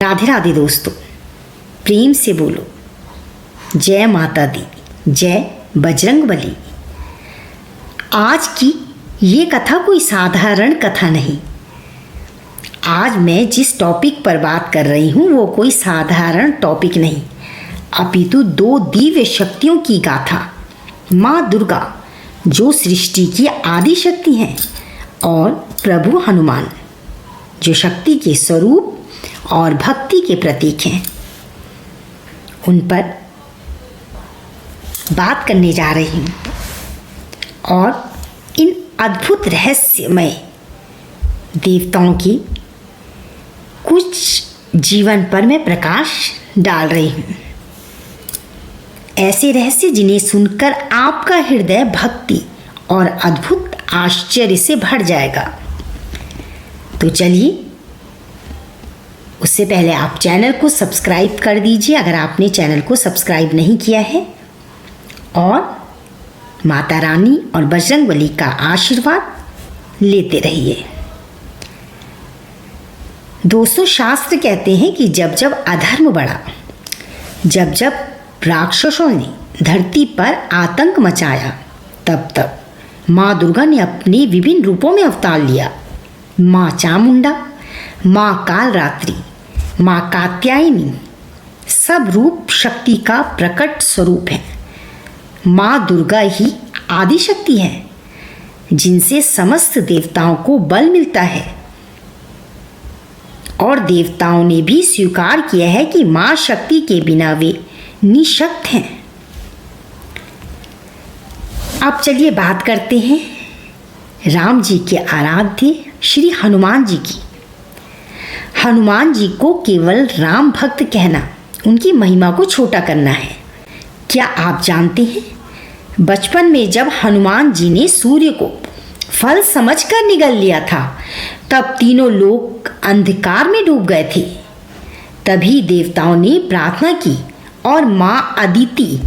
राधे राधे दोस्तों, प्रेम से बोलो जय माता दी, जय बजरंगबली। आज की ये कथा कोई साधारण कथा नहीं। आज मैं जिस टॉपिक पर बात कर रही हूँ वो कोई साधारण टॉपिक नहीं, अपितु दो दिव्य शक्तियों की गाथा। माँ दुर्गा जो सृष्टि की आदि शक्ति हैं और प्रभु हनुमान जो शक्ति के स्वरूप और भक्ति के प्रतीक हैं, उन पर बात करने जा रही हूँ और इन अद्भुत रहस्यमय देवताओं की कुछ जीवन पर मैं प्रकाश डाल रही हूँ। ऐसे रहस्य जिन्हें सुनकर आपका हृदय भक्ति और अद्भुत आश्चर्य से भर जाएगा। तो चलिए, उससे पहले आप चैनल को सब्सक्राइब कर दीजिए अगर आपने चैनल को सब्सक्राइब नहीं किया है, और माता रानी और बजरंगबली का आशीर्वाद लेते रहिए। दोस्तों, शास्त्र कहते हैं कि जब जब अधर्म बढ़ा, जब जब राक्षसों ने धरती पर आतंक मचाया, तब तब माँ दुर्गा ने अपने विभिन्न रूपों में अवतार लिया। माँ चामुंडा, माँ कालरात्रि, माँ कात्यायनी, सब रूप शक्ति का प्रकट स्वरूप है। माँ दुर्गा ही आदि शक्ति है जिनसे समस्त देवताओं को बल मिलता है, और देवताओं ने भी स्वीकार किया है कि माँ शक्ति के बिना वे निःशक्त हैं। अब चलिए बात करते हैं राम जी के आराध्य श्री हनुमान जी की। हनुमान जी को केवल राम भक्त कहना उनकी महिमा को छोटा करना है। क्या आप जानते हैं, बचपन में जब हनुमान जी ने सूर्य को फल समझकर निगल लिया था, तब तीनों लोग अंधकार में डूब गए थे। तभी देवताओं ने प्रार्थना की और माँ अदिति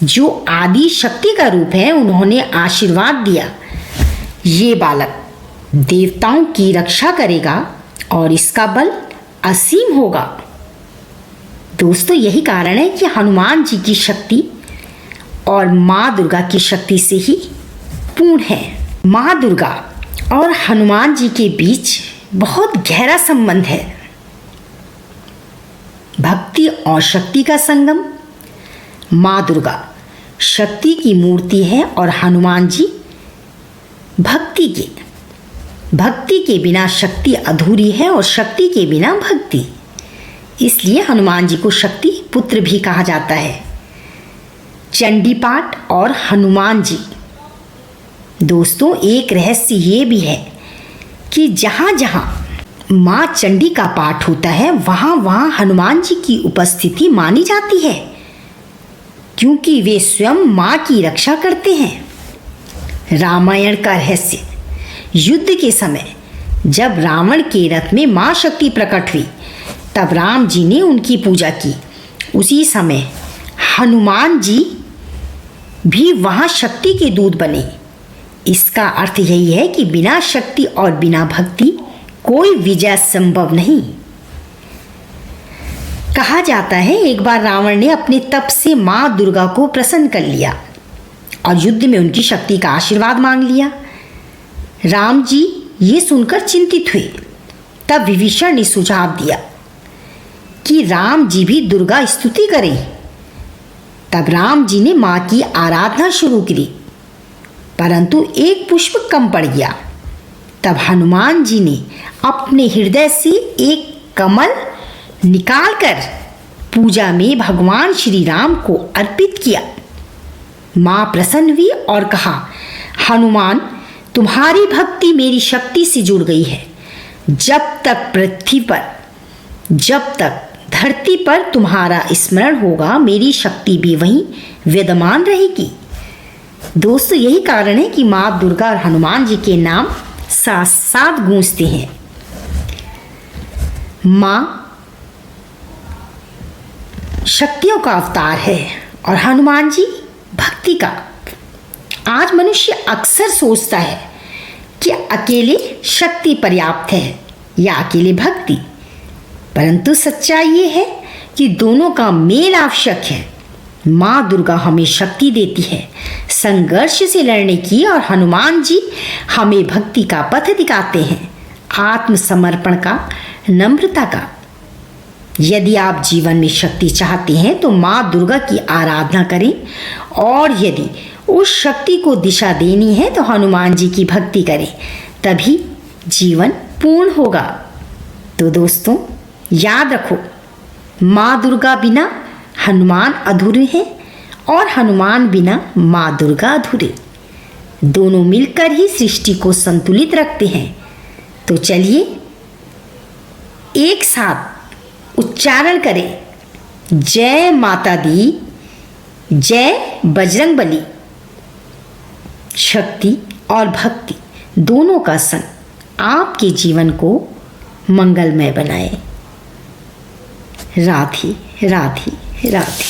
जो आदि शक्ति का रूप है, उन्होंने आशीर्वाद दिया, ये बालक देवताओं की रक्षा करेगा और इसका बल असीम होगा। दोस्तों, यही कारण है कि हनुमान जी की शक्ति और माँ दुर्गा की शक्ति से ही पूर्ण है। माँ दुर्गा और हनुमान जी के बीच बहुत गहरा संबंध है। भक्ति और शक्ति का संगम। माँ दुर्गा शक्ति की मूर्ति है और हनुमान जी भक्ति के बिना शक्ति अधूरी है और शक्ति के बिना भक्ति। इसलिए हनुमान जी को शक्ति पुत्र भी कहा जाता है। चंडी पाठ और हनुमान जी। दोस्तों, एक रहस्य ये भी है कि जहाँ जहाँ माँ चंडी का पाठ होता है, वहाँ वहाँ हनुमान जी की उपस्थिति मानी जाती है, क्योंकि वे स्वयं माँ की रक्षा करते हैं। रामायण का रहस्य। युद्ध के समय जब रावण के रथ में माँ शक्ति प्रकट हुई, तब राम जी ने उनकी पूजा की। उसी समय हनुमान जी भी वहाँ शक्ति के दूत बने। इसका अर्थ यही है कि बिना शक्ति और बिना भक्ति कोई विजय संभव नहीं। कहा जाता है, एक बार रावण ने अपने तप से माँ दुर्गा को प्रसन्न कर लिया और युद्ध में उनकी शक्ति का आशीर्वाद मांग लिया। राम जी ये सुनकर चिंतित हुए। तब विभीषण ने सुझाव दिया कि राम जी भी दुर्गा स्तुति करें। तब राम जी ने माँ की आराधना शुरू की, परंतु एक पुष्प कम पड़ गया। तब हनुमान जी ने अपने हृदय से एक कमल निकालकर पूजा में भगवान श्री राम को अर्पित किया। माँ प्रसन्न हुई और कहा, हनुमान, तुम्हारी भक्ति मेरी शक्ति से जुड़ गई है। जब तक धरती पर तुम्हारा स्मरण होगा, मेरी शक्ति भी वहीं विद्यमान रहेगी। दोस्तों, यही कारण है कि माँ दुर्गा और हनुमान जी के नाम साथ साथ गूंजते हैं। माँ शक्तियों का अवतार है और हनुमान जी भक्ति का। आज मनुष्य अक्सर सोचता है कि अकेले शक्ति पर्याप्त है या अकेले भक्ति, परंतु सच्चाई ये है कि दोनों का मेल आवश्यक है। माँ दुर्गा हमें शक्ति देती है संघर्ष से लड़ने की, और हनुमान जी हमें भक्ति का पथ दिखाते हैं, आत्मसमर्पण का, नम्रता का। यदि आप जीवन में शक्ति चाहते हैं तो माँ दुर्गा की आराधना करें, और यदि उस शक्ति को दिशा देनी है तो हनुमान जी की भक्ति करें, तभी जीवन पूर्ण होगा। तो दोस्तों याद रखो, माँ दुर्गा बिना हनुमान अधूरे हैं, और हनुमान बिना माँ दुर्गा अधूरे। दोनों मिलकर ही सृष्टि को संतुलित रखते हैं। तो चलिए एक साथ उच्चारण करें, जय माता दी, जय बजरंग बली। शक्ति और भक्ति दोनों का संग आपके जीवन को मंगलमय बनाए। राधे राधे राधे।